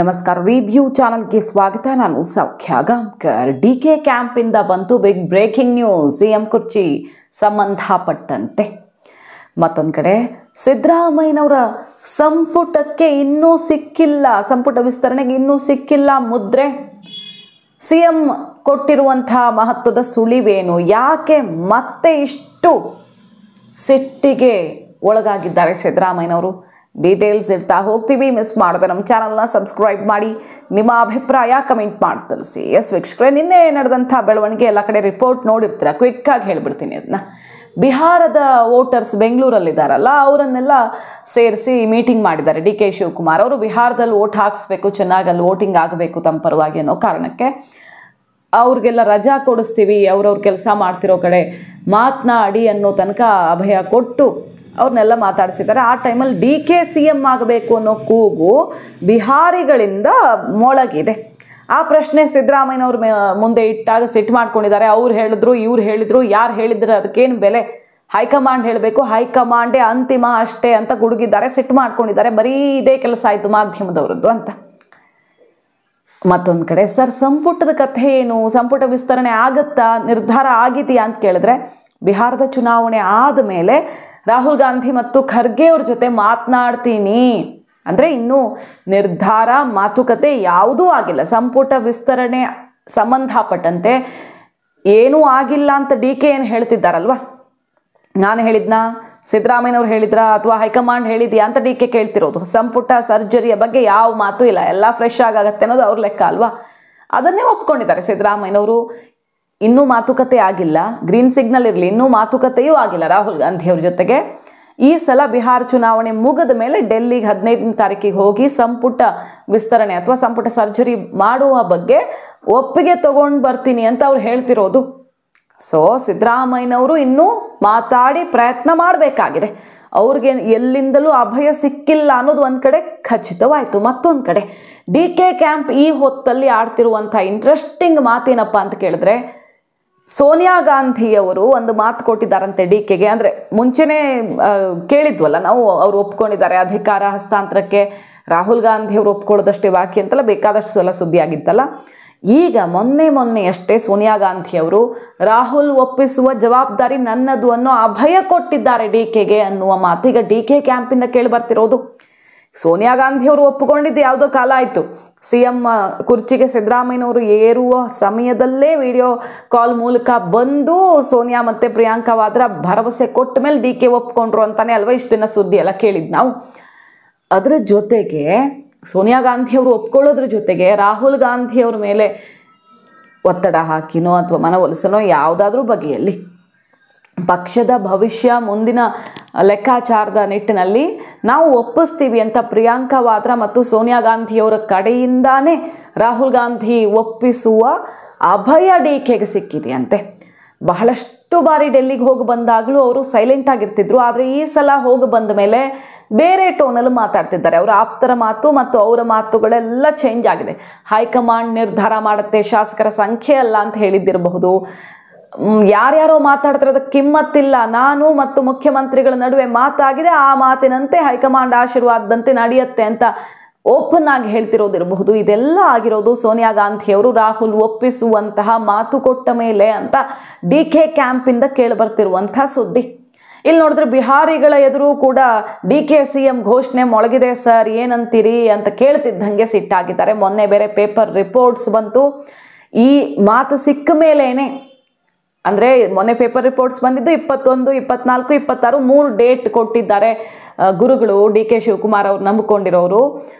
ನಮಸ್ಕಾರ ರಿವ್ಯೂ ಚಾನಲ್ಗೆ ಸ್ವಾಗತ. ನಾನು ಸೌಖ್ಯ ಗಾಂವ್ಕರ್. ಡಿಕೆ ಕ್ಯಾಂಪ್ ಇಂದ ಬಂತು ಬಿಗ್ ಬ್ರೇಕಿಂಗ್ ನ್ಯೂಸ್ ಸಿಎಂ ಕುರ್ಚಿ ಸಂಬಂಧಪಟ್ಟಂತೆ. ಮತ್ತೊಂದು ಕಡೆ ಸಿದ್ದರಾಮಯ್ಯನವರ ಸಂಪುಟಕ್ಕೆ ಇನ್ನೂ ಸಿಕ್ಕಿಲ್ಲ, ಸಂಪುಟ ವಿಸ್ತರಣೆಗೆ ಇನ್ನೂ ಸಿಕ್ಕಿಲ್ಲ ಮುದ್ರೆ. ಸಿಎಂ ಕೊಟ್ಟಿರುವಂತಹ ಮಹತ್ವದ ಸುಳಿವೇನು, ಯಾಕೆ ಮತ್ತೆ ಇಷ್ಟು ಸಿಟ್ಟಿಗೆ ಒಳಗಾಗಿದ್ದಾರೆ ಸಿದ್ದರಾಮಯ್ಯನವರು? ಡೀಟೇಲ್ಸ್ ಇರ್ತಾ ಹೋಗ್ತೀವಿ. ಮಿಸ್ ಮಾಡದೆ ನಮ್ಮ ಚಾನಲ್ನ ಸಬ್ಸ್ಕ್ರೈಬ್ ಮಾಡಿ, ನಿಮ್ಮ ಅಭಿಪ್ರಾಯ ಕಮೆಂಟ್ ಮಾಡಿ ತಿಳಿಸಿ. ಎಸ್ ವೀಕ್ಷಕರೇ, ನಿನ್ನೆ ನಡೆದಂಥ ಬೆಳವಣಿಗೆ ಎಲ್ಲ ಕಡೆ ರಿಪೋರ್ಟ್ ನೋಡಿರ್ತೀರ, ಕ್ವಿಕ್ಕಾಗಿ ಹೇಳ್ಬಿಡ್ತೀನಿ ಅದನ್ನ. ಬಿಹಾರದ ವೋಟರ್ಸ್ ಬೆಂಗಳೂರಲ್ಲಿದ್ದಾರಲ್ಲ, ಅವರನ್ನೆಲ್ಲ ಸೇರಿಸಿ ಮೀಟಿಂಗ್ ಮಾಡಿದ್ದಾರೆ ಡಿ ಕೆ ಶಿವಕುಮಾರ್ ಅವರು. ಬಿಹಾರದಲ್ಲಿ ವೋಟ್ ಹಾಕಿಸ್ಬೇಕು, ಚೆನ್ನಾಗಿ ಅಲ್ಲಿ ವೋಟಿಂಗ್ ಆಗಬೇಕು ತಮ್ಮ ಪರವಾಗಿ ಅನ್ನೋ ಕಾರಣಕ್ಕೆ ಅವ್ರಿಗೆಲ್ಲ ರಜಾ ಕೊಡಿಸ್ತೀವಿ, ಅವ್ರವ್ರ ಕೆಲಸ ಮಾಡ್ತಿರೋ ಕಡೆ ಮಾತನಾಡಿ ಅನ್ನೋ ತನಕ ಅಭಯ ಕೊಟ್ಟು ಅವ್ರನ್ನೆಲ್ಲ ಮಾತಾಡಿಸಿದ್ದಾರೆ. ಆ ಟೈಮಲ್ಲಿ ಡಿ ಕೆ ಸಿ ಎಂ ಆಗಬೇಕು ಅನ್ನೋ ಕೂಗು ಬಿಹಾರಿಗಳಿಂದ ಮೊಳಗಿದೆ. ಆ ಪ್ರಶ್ನೆ ಸಿದ್ದರಾಮಯ್ಯನವ್ರ ಮುಂದೆ ಇಟ್ಟಾಗ ಸಿಟ್ಟು ಮಾಡ್ಕೊಂಡಿದ್ದಾರೆ. ಅವ್ರು ಹೇಳಿದ್ರು, ಇವ್ರು ಹೇಳಿದ್ರು, ಯಾರು ಹೇಳಿದ್ರು ಅದಕ್ಕೇನು ಬೆಲೆ, ಹೈಕಮಾಂಡ್ ಹೇಳಬೇಕು, ಹೈಕಮಾಂಡೇ ಅಂತಿಮ ಅಷ್ಟೇ ಅಂತ ಗುಡುಗಿದ್ದಾರೆ, ಸಿಟ್ಟು ಮಾಡ್ಕೊಂಡಿದ್ದಾರೆ. ಬರೀ ಇದೇ ಕೆಲಸ ಆಯಿತು ಮಾಧ್ಯಮದವ್ರದ್ದು ಅಂತ. ಮತ್ತೊಂದು ಕಡೆ ಸರ್, ಸಂಪುಟದ ಕಥೆ ಏನು, ಸಂಪುಟ ವಿಸ್ತರಣೆ ಆಗತ್ತಾ, ನಿರ್ಧಾರ ಆಗಿದೆಯಾ ಅಂತ ಕೇಳಿದ್ರೆ, ಬಿಹಾರದ ಚುನಾವಣೆ ಆದ ಮೇಲೆ ರಾಹುಲ್ ಗಾಂಧಿ ಮತ್ತು ಖರ್ಗೆ ಅವ್ರ ಜೊತೆ ಮಾತನಾಡ್ತೀನಿ ಅಂದರೆ ಇನ್ನೂ ನಿರ್ಧಾರ ಮಾತುಕತೆ ಯಾವುದೂ ಆಗಿಲ್ಲ. ಸಂಪುಟ ವಿಸ್ತರಣೆ ಸಂಬಂಧಪಟ್ಟಂತೆ ಏನೂ ಆಗಿಲ್ಲ ಅಂತ ಡಿ ಕೆ ಏನು ಹೇಳ್ತಿದ್ದಾರಲ್ವ, ನಾನು ಹೇಳಿದ್ನಾ, ಸಿದ್ದರಾಮಯ್ಯನವ್ರು ಹೇಳಿದ್ರಾ, ಅಥವಾ ಹೈಕಮಾಂಡ್ ಹೇಳಿದ್ಯಾ ಅಂತ ಡಿ ಕೆ ಕೇಳ್ತಿರೋದು. ಸಂಪುಟ ಸರ್ಜರಿಯ ಬಗ್ಗೆ ಯಾವ ಮಾತು ಇಲ್ಲ, ಎಲ್ಲ ಫ್ರೆಶ್ ಆಗುತ್ತೆ ಅನ್ನೋದು ಅವ್ರ ಲೆಕ್ಕ ಅಲ್ವಾ. ಅದನ್ನೇ ಒಪ್ಕೊಂಡಿದ್ದಾರೆ ಸಿದ್ದರಾಮಯ್ಯನವರು. ಇನ್ನೂ ಮಾತುಕತೆ ಆಗಿಲ್ಲ, ಗ್ರೀನ್ ಸಿಗ್ನಲ್ ಇರಲಿ, ಇನ್ನೂ ಮಾತುಕತೆಯೂ ಆಗಿಲ್ಲ ರಾಹುಲ್ ಗಾಂಧಿ ಅವ್ರ ಜೊತೆಗೆ. ಈ ಸಲ ಬಿಹಾರ ಚುನಾವಣೆ ಮುಗಿದ ಮೇಲೆ ಡೆಲ್ಲಿಗೆ 15ನೇ ತಾರೀಕಿಗೆ ಹೋಗಿ ಸಂಪುಟ ವಿಸ್ತರಣೆ ಅಥವಾ ಸಂಪುಟ ಸರ್ಜರಿ ಮಾಡುವ ಬಗ್ಗೆ ಒಪ್ಪಿಗೆ ತಗೊಂಡು ಬರ್ತೀನಿ ಅಂತ ಅವ್ರು ಹೇಳ್ತಿರೋದು. ಸೊ ಸಿದ್ದರಾಮಯ್ಯನವರು ಇನ್ನೂ ಮಾತಾಡಿ ಪ್ರಯತ್ನ ಮಾಡಬೇಕಾಗಿದೆ. ಅವ್ರಿಗೆ ಎಲ್ಲಿಂದಲೂ ಅಭಯ ಸಿಕ್ಕಿಲ್ಲ ಅನ್ನೋದು ಒಂದು ಕಡೆ ಖಚಿತವಾಯಿತು. ಮತ್ತೊಂದು ಕಡೆ ಡಿ ಕೆ ಕ್ಯಾಂಪ್ ಈ ಹೊತ್ತಲ್ಲಿ ಆಡ್ತಿರುವಂಥ ಇಂಟ್ರೆಸ್ಟಿಂಗ್ ಮಾತೇನಪ್ಪ ಅಂತ ಕೇಳಿದ್ರೆ, ಸೋನಿಯಾ ಗಾಂಧಿಯವರು ಒಂದು ಮಾತು ಕೊಟ್ಟಿದ್ದಾರಂತೆ ಡಿ ಕೆಗೆ. ಅಂದರೆ ಮುಂಚೆನೇ ಕೇಳಿದ್ವಲ್ಲ ನಾವು, ಅವರು ಒಪ್ಕೊಂಡಿದ್ದಾರೆ ಅಧಿಕಾರ ಹಸ್ತಾಂತರಕ್ಕೆ, ರಾಹುಲ್ ಗಾಂಧಿಯವರು ಒಪ್ಕೊಳ್ಳೋದಷ್ಟೇ ಬಾಕಿ ಅಂತೆಲ್ಲ ಬೇಕಾದಷ್ಟು ಸಲ ಸುದ್ದಿ ಆಗಿತ್ತಲ್ಲ. ಈಗ ಮೊನ್ನೆಯಷ್ಟೇ ಸೋನಿಯಾ ಗಾಂಧಿಯವರು ರಾಹುಲ್ ಒಪ್ಪಿಸುವ ಜವಾಬ್ದಾರಿ ನನ್ನದು ಅನ್ನೋ ಅಭಯ ಕೊಟ್ಟಿದ್ದಾರೆ ಡಿ ಕೆಗೆ ಅನ್ನುವ ಮಾತೀಗ ಡಿ ಕೆ ಕ್ಯಾಂಪಿಂದ ಕೇಳಿ ಬರ್ತಿರೋದು. ಸೋನಿಯಾ ಗಾಂಧಿಯವರು ಒಪ್ಪಿಕೊಂಡಿದ್ದು ಯಾವುದೋ ಕಾಲ ಆಯಿತು. ಸಿ ಎಂ ಕುರ್ಚಿಗೆ ಸಿದ್ದರಾಮಯ್ಯನವರು ಏರುವ ಸಮಯದಲ್ಲೇ ವಿಡಿಯೋ ಕಾಲ್ ಮೂಲಕ ಬಂದು ಸೋನಿಯಾ ಮತ್ತು ಪ್ರಿಯಾಂಕಾ ವಾದ್ರಾ ಭರವಸೆ ಕೊಟ್ಟ ಮೇಲೆ ಡಿ ಕೆ ಒಪ್ಕೊಂಡ್ರು ಅಂತಾನೆ ಅಲ್ವಾ ಇಷ್ಟು ದಿನ ಸುದ್ದಿ ಎಲ್ಲ ಕೇಳಿದ್ದು ನಾವು. ಅದರ ಜೊತೆಗೆ ಸೋನಿಯಾ ಗಾಂಧಿಯವರು ಒಪ್ಕೊಳ್ಳೋದ್ರ ಜೊತೆಗೆ ರಾಹುಲ್ ಗಾಂಧಿಯವ್ರ ಮೇಲೆ ಒತ್ತಡ ಹಾಕಿನೋ ಅಥವಾ ಮನವೊಲಿಸನೋ ಯಾವುದಾದ್ರೂ ಬಗೆಯಲ್ಲಿ ಪಕ್ಷದ ಭವಿಷ್ಯ ಮುಂದಿನ ಲೆಕ್ಕಾಚಾರದ ನಿಟ್ಟಿನಲ್ಲಿ ನಾವು ಒಪ್ಪಿಸ್ತೀವಿ ಅಂತ ಪ್ರಿಯಾಂಕಾ ವಾದ್ರಾ ಮತ್ತು ಸೋನಿಯಾ ಗಾಂಧಿಯವರ ಕಡೆಯಿಂದಾನೇ ರಾಹುಲ್ ಗಾಂಧಿ ಒಪ್ಪಿಸುವ ಅಭಯ ಡಿ ಕೆಗೆ ಸಿಕ್ಕಿದೆಯಂತೆ. ಬಹಳಷ್ಟು ಬಾರಿ ಡೆಲ್ಲಿಗೆ ಹೋಗಿ ಬಂದಾಗಲೂ ಅವರು ಸೈಲೆಂಟ್ ಆಗಿರ್ತಿದ್ರು, ಆದರೆ ಈ ಸಲ ಹೋಗಿ ಬಂದ ಮೇಲೆ ಬೇರೆ ಟೋನಲ್ಲಿ ಮಾತಾಡ್ತಿದ್ದಾರೆ. ಅವರ ಆಪ್ತರ ಮಾತು ಮತ್ತು ಅವರ ಮಾತುಗಳೆಲ್ಲ ಚೇಂಜ್ ಆಗಿದೆ. ಹೈಕಮಾಂಡ್ ನಿರ್ಧಾರ ಮಾಡುತ್ತೆ, ಶಾಸಕರ ಸಂಖ್ಯೆ ಅಲ್ಲ ಅಂತ ಹೇಳಿದ್ದಿರಬಹುದು. ಯಾರ್ಯಾರೋ ಮಾತಾಡ್ತಿರೋದು ಕಿಮ್ಮತ್ತಿಲ್ಲ, ನಾನು ಮತ್ತು ಮುಖ್ಯಮಂತ್ರಿಗಳ ನಡುವೆ ಮಾತಾಗಿದೆ, ಆ ಮಾತಿನಂತೆ ಹೈಕಮಾಂಡ್ ಆಶೀರ್ವಾದದಂತೆ ನಡೆಯುತ್ತೆ ಅಂತ ಓಪನ್ ಆಗಿ ಹೇಳ್ತಿರೋದಿರಬಹುದು. ಇದೆಲ್ಲ ಆಗಿರೋದು ಸೋನಿಯಾ ಗಾಂಧಿಯವರು ರಾಹುಲ್ ಒಪ್ಪಿಸುವಂತಹ ಮಾತು ಕೊಟ್ಟ ಮೇಲೆ ಅಂತ ಡಿ ಕೆ ಕ್ಯಾಂಪಿಂದ ಕೇಳಿಬರ್ತಿರುವಂತಹ ಸುದ್ದಿ. ಇಲ್ಲಿ ನೋಡಿದ್ರೆ ಬಿಹಾರಿಗಳ ಎದುರು ಕೂಡ ಡಿ ಕೆ ಸಿ ಎಂ ಘೋಷಣೆ ಮೊಳಗಿದೆ ಸರ್, ಏನಂತೀರಿ ಅಂತ ಕೇಳ್ತಿದ್ದಂಗೆ ಸಿಟ್ಟಾಗಿದ್ದಾರೆ. ಮೊನ್ನೆ ಬೇರೆ ಪೇಪರ್ ರಿಪೋರ್ಟ್ಸ್ ಬಂತು. ಈ ಮಾತು ಸಿಕ್ಕ ಮೇಲೇನೆ, ಅಂದರೆ ಮೊನ್ನೆ ಪೇಪರ್ ರಿಪೋರ್ಟ್ಸ್ ಬಂದಿದ್ದು 21, 24, 26 3 ಡೇಟ್ ಕೊಟ್ಟಿದ್ದಾರೆ ಗುರುಗಳು ಡಿ ಕೆ ಶಿವಕುಮಾರ್ ಅವ್ರು ನಂಬಿಕೊಂಡಿರೋರು.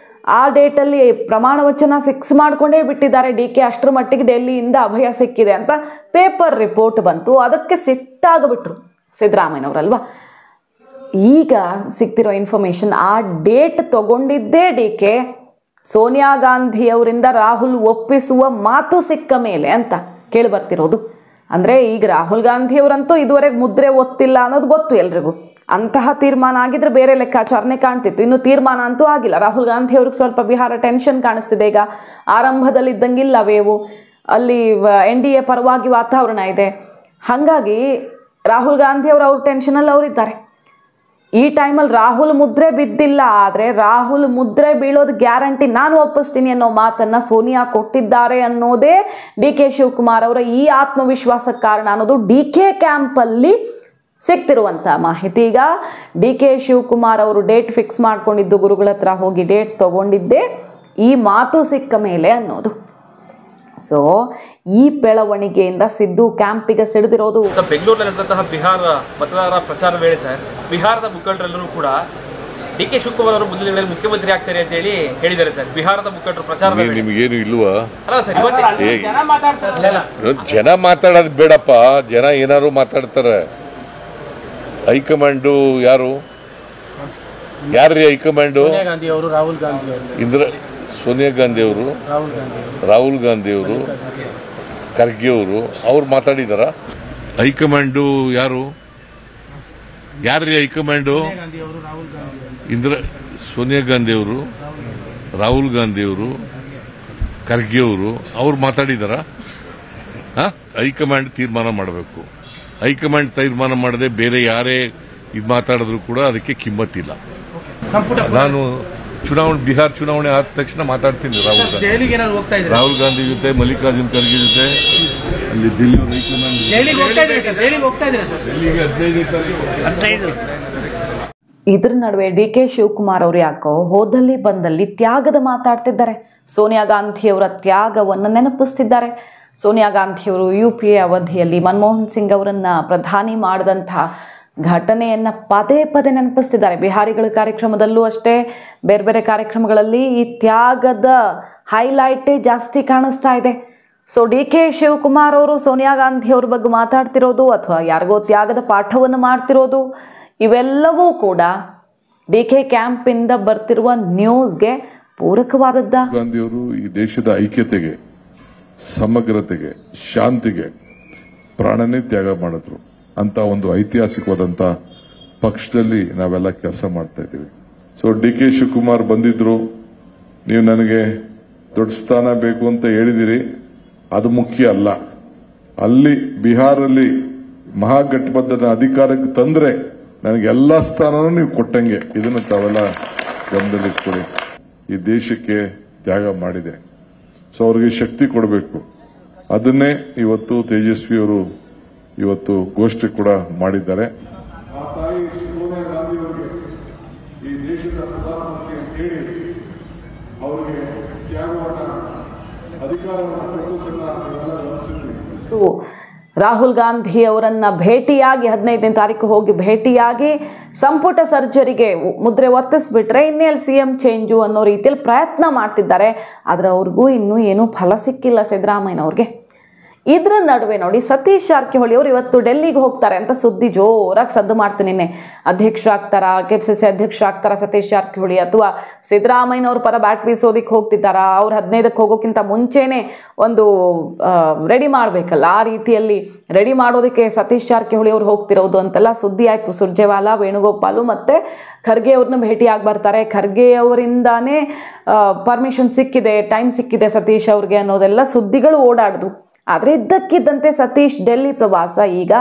ಆ ಡೇಟಲ್ಲಿ ಪ್ರಮಾಣ ವಚನ ಫಿಕ್ಸ್ ಮಾಡಿಕೊಂಡೇ ಬಿಟ್ಟಿದ್ದಾರೆ ಡಿ ಕೆ. ಅಷ್ಟರ ಮಟ್ಟಿಗೆ ಡೆಲ್ಲಿಯಿಂದ ಅಭಯ ಸಿಕ್ಕಿದೆ ಅಂತ ಪೇಪರ್ ರಿಪೋರ್ಟ್ ಬಂತು. ಅದಕ್ಕೆ ಸಿಟ್ಟಾಗ್ಬಿಟ್ರು ಸಿದ್ದರಾಮಯ್ಯನವರಲ್ವ. ಈಗ ಸಿಗ್ತಿರೋ ಇನ್ಫಾರ್ಮೇಷನ್, ಆ ಡೇಟ್ ತಗೊಂಡಿದ್ದೇ ಡಿ ಕೆ ಸೋನಿಯಾ ಗಾಂಧಿಯವರಿಂದ ರಾಹುಲ್ ಒಪ್ಪಿಸುವ ಮಾತು ಸಿಕ್ಕ ಮೇಲೆ ಅಂತ ಕೇಳಿ ಬರ್ತಿರೋದು. ಅಂದರೆ ಈಗ ರಾಹುಲ್ ಗಾಂಧಿಯವರಂತೂ ಇದುವರೆಗೆ ಮುದ್ರೆ ಒತ್ತಿಲ್ಲ ಅನ್ನೋದು ಗೊತ್ತು ಎಲ್ರಿಗೂ. ಅಂತಹ ತೀರ್ಮಾನ ಆಗಿದ್ರೆ ಬೇರೆ ಲೆಕ್ಕಾಚಾರನೆ ಕಾಣ್ತಿತ್ತು. ಇನ್ನು ತೀರ್ಮಾನ ಅಂತೂ ಆಗಿಲ್ಲ. ರಾಹುಲ್ ಗಾಂಧಿಯವ್ರಿಗೆ ಸ್ವಲ್ಪ ಬಿಹಾರ ಟೆನ್ಷನ್ ಕಾಣಿಸ್ತಿದೆ. ಈಗ ಆರಂಭದಲ್ಲಿ ಇದ್ದಂಗಿಲ್ಲ ವೇವು, ಅಲ್ಲಿ NDA ಪರವಾಗಿ ವಾತಾವರಣ ಇದೆ. ಹಾಗಾಗಿ ರಾಹುಲ್ ಗಾಂಧಿಯವರು ಅವ್ರ ಟೆನ್ಷನಲ್ಲಿ ಅವರಿದ್ದಾರೆ. ಈ ಟೈಮಲ್ಲಿ ರಾಹುಲ್ ಮುದ್ರೆ ಬಿದ್ದಿಲ್ಲ, ಆದರೆ ರಾಹುಲ್ ಮುದ್ರೆ ಬೀಳೋದು ಗ್ಯಾರಂಟಿ, ನಾನು ಒಪ್ಪಿಸ್ತೀನಿ ಅನ್ನೋ ಮಾತನ್ನು ಸೋನಿಯಾ ಕೊಟ್ಟಿದ್ದಾರೆ ಅನ್ನೋದೇ ಡಿ ಕೆ ಶಿವಕುಮಾರ್ ಅವರ ಈ ಆತ್ಮವಿಶ್ವಾಸಕ್ಕೆ ಕಾರಣ ಅನ್ನೋದು ಡಿ ಕೆ ಕ್ಯಾಂಪಲ್ಲಿ ಸಿಗ್ತಿರುವಂಥ ಮಾಹಿತಿ. ಈಗ ಡಿ ಕೆ ಶಿವಕುಮಾರ್ ಅವರು ಡೇಟ್ ಫಿಕ್ಸ್ ಮಾಡ್ಕೊಂಡಿದ್ದು, ಗುರುಗಳ ಹತ್ರ ಹೋಗಿ ಡೇಟ್ ತೊಗೊಂಡಿದ್ದೆ ಈ ಮಾತು ಸಿಕ್ಕ ಮೇಲೆ ಅನ್ನೋದು. ಸೊ ಈ ಬೆಳವಣಿಗೆಯಿಂದ ಸಿದ್ದು ಕ್ಯಾಂಪಿಗೆ ಸಿಡಿದಿರೋದು. ಬೆಂಗಳೂರಿನಲ್ಲಿರುವಂತಹ ಬಿಹಾರ ಮತದಾರರ ಪ್ರಚಾರ ವೇಳೆ ಸರ್, ಬಿಹಾರದ ಮುಖಂಡರೆಲ್ಲರೂ ಕೂಡ ಡಿ ಕೆ ಶಿವಕುಮಾರ್ ಅವರು ಮುಂದಿನ ದಿನಗಳಲ್ಲಿ ಮುಖ್ಯಮಂತ್ರಿ ಆಗ್ತಾರೆ ಅಂತ ಹೇಳಿ ಹೇಳಿದ್ದಾರೆ ಸರ್. ಬಿಹಾರದ ಮುಖಂಡರು ಪ್ರಚಾರ ನಿಮಗೇನು ಇಲ್ವಾ? ಅಲ್ಲ ಸರ್, ಜನ ಮಾತಾಡೋದು ಬೇಡಪ್ಪ, ಜನ ಏನಾರು ಮಾತಾಡ್ತಾರೆ. ಹೈಕಮಾಂಡು ಯಾರ್ರೀ ಹೈಕಮಾಂಡು? ರಾಹುಲ್ ಗಾಂಧಿ ಅವರು, ಸೋನಿಯಾ ಗಾಂಧಿ ಅವರು, ರಾಹುಲ್ ಗಾಂಧಿ ಅವರು, ಖರ್ಗೆ ಅವರು, ಅವ್ರು ಮಾತಾಡಿದಾರ? ಹೈಕಮಾಂಡು ಯಾರ್ರೀ ಹೈಕಮಾಂಡು? ಸೋನಿಯಾ ಗಾಂಧಿ ಅವರು, ರಾಹುಲ್ ಗಾಂಧಿ ಅವರು, ಖರ್ಗೆ ಅವರು, ಅವ್ರು ಮಾತಾಡಿದಾರ? ಹೈಕಮಾಂಡ್ ತೀರ್ಮಾನ ಮಾಡಬೇಕು. ಹೈಕಮಾಂಡ್ ತೀರ್ಮಾನ ಮಾಡದೆ ಬೇರೆ ಯಾರೇ ಇದು ಮಾತಾಡಿದ್ರು ಕೂಡ ಅದಕ್ಕೆ ಕಿಮ್ಮತ್ತಿಲ್ಲ. ನಾನು ಬಿಹಾರ್ ಚುನಾವಣೆ ಆದ ತಕ್ಷಣ ಮಾತಾಡ್ತೀನಿ ರಾಹುಲ್ ಗಾಂಧಿ ಜೊತೆ, ಮಲ್ಲಿಕಾರ್ಜುನ್ ಖರ್ಗೆ ಜೊತೆ, ಅಲ್ಲಿ ದಿಲ್ಲಿ ಹೈಕಮಾಂಡ್. ಇದ್ರ ನಡುವೆ ಡಿ ಕೆ ಶಿವಕುಮಾರ್ ಅವರು ಯಾಕೋ ಹೋದಲ್ಲಿ ಬಂದಲ್ಲಿ ತ್ಯಾಗದ ಮಾತಾಡ್ತಿದ್ದಾರೆ. ಸೋನಿಯಾ ಗಾಂಧಿಯವರ ತ್ಯಾಗವನ್ನು ನೆನಪಿಸ್ತಿದ್ದಾರೆ. ಸೋನಿಯಾ ಗಾಂಧಿಯವರು UPA ಅವಧಿಯಲ್ಲಿ ಮನಮೋಹನ್ ಸಿಂಗ್ ಅವರನ್ನು ಪ್ರಧಾನಿ ಮಾಡಿದಂಥ ಘಟನೆಯನ್ನು ಪದೇ ಪದೇ ನೆನಪಿಸ್ತಿದ್ದಾರೆ. ಬಿಹಾರಿಗಳ ಕಾರ್ಯಕ್ರಮದಲ್ಲೂ ಅಷ್ಟೇ, ಬೇರೆ ಬೇರೆ ಕಾರ್ಯಕ್ರಮಗಳಲ್ಲಿ ಈ ತ್ಯಾಗದ ಹೈಲೈಟೇ ಜಾಸ್ತಿ ಕಾಣಿಸ್ತಾ ಇದೆ. ಸೊ ಡಿ ಕೆ ಶಿವಕುಮಾರ್ ಅವರು ಸೋನಿಯಾ ಗಾಂಧಿಯವ್ರ ಬಗ್ಗೆ ಮಾತಾಡ್ತಿರೋದು ಅಥವಾ ಯಾರಿಗೋ ತ್ಯಾಗದ ಪಾಠವನ್ನು ಮಾಡ್ತಿರೋದು, ಇವೆಲ್ಲವೂ ಕೂಡ ಡಿ ಕೆ ಕ್ಯಾಂಪಿಂದ ಬರ್ತಿರುವ ನ್ಯೂಸ್ಗೆ ಪೂರಕವಾದದ್ದ. ಗಾಂಧಿಯವರು ಈ ದೇಶದ ಐಕ್ಯತೆಗೆ, ಸಮಗ್ರತೆಗೆ, ಶಾಂತಿಗೆ ಪ್ರಾಣನೇ ತ್ಯಾಗ ಮಾಡಿದ್ರು ಅಂತ ಒಂದು ಐತಿಹಾಸಿಕವಾದಂತ ಪಕ್ಷದಲ್ಲಿ ನಾವೆಲ್ಲ ಕೆಲಸ ಮಾಡ್ತಾ ಇದ್ದೀವಿ. ಸೊ ಡಿ ಕೆ ಶಿವಕುಮಾರ್ ಬಂದಿದ್ರು, ನೀವು ನನಗೆ ದೊಡ್ಡ ಸ್ಥಾನ ಬೇಕು ಅಂತ ಹೇಳಿದಿರಿ, ಅದು ಮುಖ್ಯ ಅಲ್ಲ. ಅಲ್ಲಿ ಬಿಹಾರಲ್ಲಿ ಮಹಾಗಠಬಂಧನ ಅಧಿಕಾರಕ್ಕೆ ತಂದ್ರೆ ನನಗೆ ಎಲ್ಲಾ ಸ್ಥಾನನೂ ನೀವು ಕೊಟ್ಟಂಗೆ, ಇದನ್ನು ತಾವೆಲ್ಲ ಗಮನದಲ್ಲಿಟ್ಕೊಳ್ಳಿ. ಈ ದೇಶಕ್ಕೆ ತ್ಯಾಗ ಮಾಡಿದೆ, ಸೊ ಅವ್ರಿಗೆ ಶಕ್ತಿ ಕೊಡಬೇಕು. ಅದನ್ನೇ ಇವತ್ತು ತೇಜಸ್ವಿ ಅವರು ಇವತ್ತು ಘೋಷಣೆ ಕೂಡ ಮಾಡಿದ್ದಾರೆ. ರಾಹುಲ್ ಗಾಂಧಿ ಅವರನ್ನ ಭೇಟಿಯಾಗಿ 15ನೇ ತಾರೀಕು ಹೋಗಿ ಭೇಟಿಯಾಗಿ ಸಂಪುಟ ಸರ್ಜರಿಗೆ ಮುದ್ರೆ ಒತ್ತಿಸ್ಬಿಟ್ರೆ ಇನ್ನೆಲ್ಲಿ CM ಚೇಂಜು ಅನ್ನೋ ರೀತಿಯಲ್ಲಿ ಪ್ರಯತ್ನ ಮಾಡ್ತಿದ್ದಾರೆ. ಆದರೆ ಅವ್ರಿಗೂ ಇನ್ನೂ ಏನೂ ಫಲ ಸಿಕ್ಕಿಲ್ಲ ಸಿದ್ದರಾಮಯ್ಯನವ್ರಿಗೆ. ಇದರ ನಡುವೆ ನೋಡಿ, ಸತೀಶ್ ಜಾರಕಿಹೊಳಿ ಅವರು ಇವತ್ತು ಡೆಲ್ಲಿಗೆ ಹೋಗ್ತಾರೆ ಅಂತ ಸುದ್ದಿ ಜೋರಾಗಿ ಸದ್ದು ಮಾಡ್ತು. ನಿನ್ನೆ ಅಧ್ಯಕ್ಷರಾಗ್ತಾರಾ, KPCC ಅಧ್ಯಕ್ಷರಾಗ್ತಾರಾ ಸತೀಶ್ ಜಾರಕಿಹೊಳಿ, ಅಥವಾ ಸಿದ್ದರಾಮಯ್ಯನವ್ರ ಪರ ಬ್ಯಾಟ್ ಬೀಸೋದಿಕ್ಕೆ ಹೋಗ್ತಿದ್ದಾರಾ, ಅವ್ರು 15ಕ್ಕೆ ಹೋಗೋಕ್ಕಿಂತ ಮುಂಚೆನೇ ಒಂದು ರೆಡಿ ಮಾಡಬೇಕಲ್ಲ, ಆ ರೀತಿಯಲ್ಲಿ ರೆಡಿ ಮಾಡೋದಕ್ಕೆ ಸತೀಶ್ ಜಾರಕಿಹೊಳಿ ಅವ್ರು ಹೋಗ್ತಿರೋದು ಅಂತೆಲ್ಲ ಸುದ್ದಿ ಆಯಿತು. ಸುರ್ಜೇವಾಲಾ, ವೇಣುಗೋಪಾಲು ಮತ್ತು ಖರ್ಗೆ ಅವ್ರನ್ನ ಭೇಟಿಯಾಗಿ ಬರ್ತಾರೆ. ಖರ್ಗೆ ಅವರಿಂದಾನೇ ಪರ್ಮಿಷನ್ ಸಿಕ್ಕಿದೆ, ಟೈಮ್ ಸಿಕ್ಕಿದೆ ಸತೀಶ್ ಅವ್ರಿಗೆ ಅನ್ನೋದೆಲ್ಲ ಸುದ್ದಿಗಳು ಓಡಾಡ್ದು. ಆದರೆ ಇದ್ದಕ್ಕಿದ್ದಂತೆ ಸತೀಶ್ ಡೆಲ್ಲಿ ಪ್ರವಾಸ ಈಗ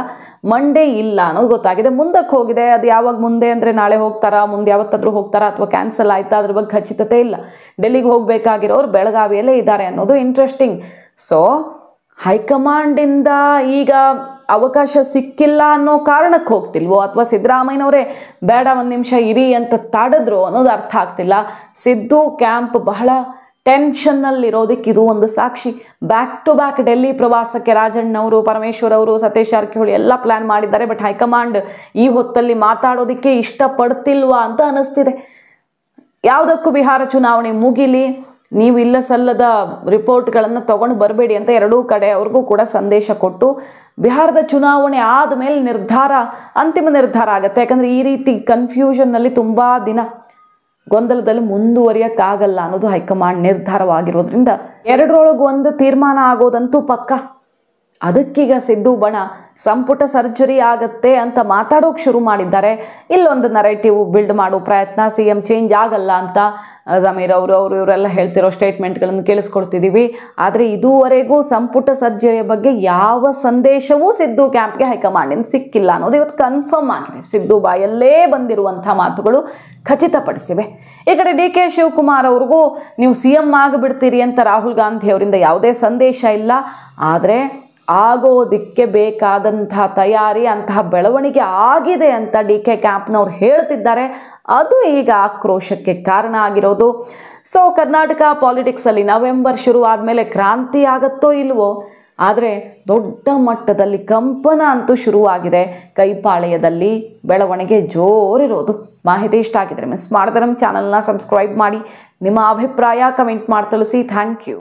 ಮಂಡೇ ಇಲ್ಲ ಅನ್ನೋದು ಗೊತ್ತಾಗಿದೆ. ಮುಂದಕ್ಕೆ ಹೋಗಿದೆ, ಅದು ಯಾವಾಗ ಮುಂದೆ ಅಂದರೆ ನಾಳೆ ಹೋಗ್ತಾರಾ, ಮುಂದೆ ಯಾವತ್ತಾದರೂ ಹೋಗ್ತಾರಾ ಅಥವಾ ಕ್ಯಾನ್ಸಲ್ ಆಯ್ತಾ, ಅದ್ರ ಬಗ್ಗೆ ಖಚಿತತೆ ಇಲ್ಲ. ಡೆಲ್ಲಿಗೆ ಹೋಗಬೇಕಾಗಿರೋರು ಬೆಳಗಾವಿಯಲ್ಲೇ ಇದ್ದಾರೆ ಅನ್ನೋದು ಇಂಟ್ರೆಸ್ಟಿಂಗ್. ಸೊ ಹೈಕಮಾಂಡಿಂದ ಈಗ ಅವಕಾಶ ಸಿಕ್ಕಿಲ್ಲ ಅನ್ನೋ ಕಾರಣಕ್ಕೆ ಹೋಗ್ತಿಲ್ವೋ, ಅಥವಾ ಸಿದ್ದರಾಮಯ್ಯನವರೇ ಬೇಡ ಒಂದು ನಿಮಿಷ ಇರಿ ಅಂತ ತಾಡಿದ್ರು ಅನ್ನೋದು ಅರ್ಥ ಆಗ್ತಿಲ್ಲ. ಸಿದ್ದು ಕ್ಯಾಂಪ್ ಬಹಳ ಟೆನ್ಷನ್ನಲ್ಲಿರೋದಕ್ಕೆ ಇದು ಒಂದು ಸಾಕ್ಷಿ. ಬ್ಯಾಕ್ ಟು ಬ್ಯಾಕ್ ಡೆಲ್ಲಿ ಪ್ರವಾಸಕ್ಕೆ ರಾಜಣ್ಣವರು, ಪರಮೇಶ್ವರ್ ಅವರು, ಸತೀಶ್ ಜಾರಕಿಹೊಳಿ ಎಲ್ಲ ಪ್ಲ್ಯಾನ್ ಮಾಡಿದ್ದಾರೆ. ಬಟ್ ಹೈಕಮಾಂಡ್ ಈ ಹೊತ್ತಲ್ಲಿ ಮಾತಾಡೋದಕ್ಕೆ ಇಷ್ಟಪಡ್ತಿಲ್ವಾ ಅಂತ ಅನ್ನಿಸ್ತಿದೆ. ಯಾವುದಕ್ಕೂ ಬಿಹಾರ ಚುನಾವಣೆ ಮುಗಿಲಿ, ನೀವು ಇಲ್ಲ ಸಲ್ಲದ ರಿಪೋರ್ಟ್ಗಳನ್ನು ತೊಗೊಂಡು ಬರಬೇಡಿ ಅಂತ ಎರಡೂ ಕಡೆ ಅವ್ರಿಗೂ ಕೂಡ ಸಂದೇಶ ಕೊಟ್ಟು ಬಿಹಾರದ ಚುನಾವಣೆ ಆದಮೇಲೆ ಅಂತಿಮ ನಿರ್ಧಾರ ಆಗುತ್ತೆ. ಯಾಕಂದರೆ ಈ ರೀತಿ ಕನ್ಫ್ಯೂಷನ್ನಲ್ಲಿ ತುಂಬ ದಿನ ಗೊಂದಲದಲ್ಲಿ ಮುಂದುವರಿಯೋಕ್ಕಾಗಲ್ಲ ಅನ್ನೋದು ಹೈಕಮಾಂಡ್ ನಿರ್ಧಾರವಾಗಿರೋದ್ರಿಂದ ಎರಡರೊಳಗೆ ಒಂದು ತೀರ್ಮಾನ ಆಗೋದಂತೂ ಪಕ್ಕ. ಅದಕ್ಕೀಗ ಸಿದ್ದು ಬಣ ಸಂಪುಟ ಸರ್ಜರಿ ಆಗತ್ತೆ ಅಂತ ಮಾತಾಡೋಕೆ ಶುರು ಮಾಡಿದ್ದಾರೆ. ಇಲ್ಲೊಂದು ನರೇಟಿವ್ ಬಿಲ್ಡ್ ಮಾಡೋ ಪ್ರಯತ್ನ, CM ಚೇಂಜ್ ಆಗಲ್ಲ ಅಂತ ಜಮೀರ್ ಅವರು ಇವರೆಲ್ಲ ಹೇಳ್ತಿರೋ ಸ್ಟೇಟ್ಮೆಂಟ್ಗಳನ್ನು ಕೇಳಿಸ್ಕೊಳ್ತಿದ್ದೀವಿ. ಆದರೆ ಇದುವರೆಗೂ ಸಂಪುಟ ಸರ್ಜರಿಯ ಬಗ್ಗೆ ಯಾವ ಸಂದೇಶವೂ ಸಿದ್ದು ಕ್ಯಾಂಪ್ಗೆ ಹೈಕಮಾಂಡಿಂದ ಸಿಕ್ಕಿಲ್ಲ ಅನ್ನೋದು ಇವತ್ತು ಕನ್ಫರ್ಮ್ ಆಗಿದೆ. ಸಿದ್ದು ಬಾಯಲ್ಲೇ ಬಂದಿರುವಂಥ ಮಾತುಗಳು ಖಚಿತಪಡಿಸಿವೆ. ಈ ಕಡೆ DK ಶಿವಕುಮಾರ್ ಅವ್ರಿಗೂ ನೀವು CM ಆಗಿಬಿಡ್ತೀರಿ ಅಂತ ರಾಹುಲ್ ಗಾಂಧಿ ಅವರಿಂದ ಯಾವುದೇ ಸಂದೇಶ ಇಲ್ಲ. ಆದರೆ ಆಗೋದಕ್ಕೆ ಬೇಕಾದಂತಹ ತಯಾರಿ, ಅಂತಹ ಬೆಳವಣಿಗೆ ಆಗಿದೆ ಅಂತ DK ಕ್ಯಾಂಪ್ನವ್ರು ಹೇಳ್ತಿದ್ದಾರೆ. ಅದು ಈಗ ಆಕ್ರೋಶಕ್ಕೆ ಕಾರಣ ಆಗಿರೋದು. ಸೊ ಕರ್ನಾಟಕ ಪಾಲಿಟಿಕ್ಸಲ್ಲಿ ನವೆಂಬರ್ ಶುರು ಆದಮೇಲೆ ಕ್ರಾಂತಿ ಆಗತ್ತೋ ಇಲ್ವೋ, ಆದರೆ ದೊಡ್ಡ ಮಟ್ಟದಲ್ಲಿ ಕಂಪನ ಅಂತೂ ಶುರುವಾಗಿದೆ. ಕೈಪಾಳ್ಯದಲ್ಲಿ ಬೆಳವಣಿಗೆ ಜೋರಿರೋದು. ಮಾಹಿತಿ ಇಷ್ಟ ಆಗಿದ್ರೆ ಮಿಸ್ ಮಾಡಿದ್ರೆ ನಮ್ಮ ಚಾನಲ್ನ ಸಬ್ಸ್ಕ್ರೈಬ್ ಮಾಡಿ, ನಿಮ್ಮ ಅಭಿಪ್ರಾಯ ಕಮೆಂಟ್ ಮಾಡಿ ತಿಳಿಸಿ. Thank you.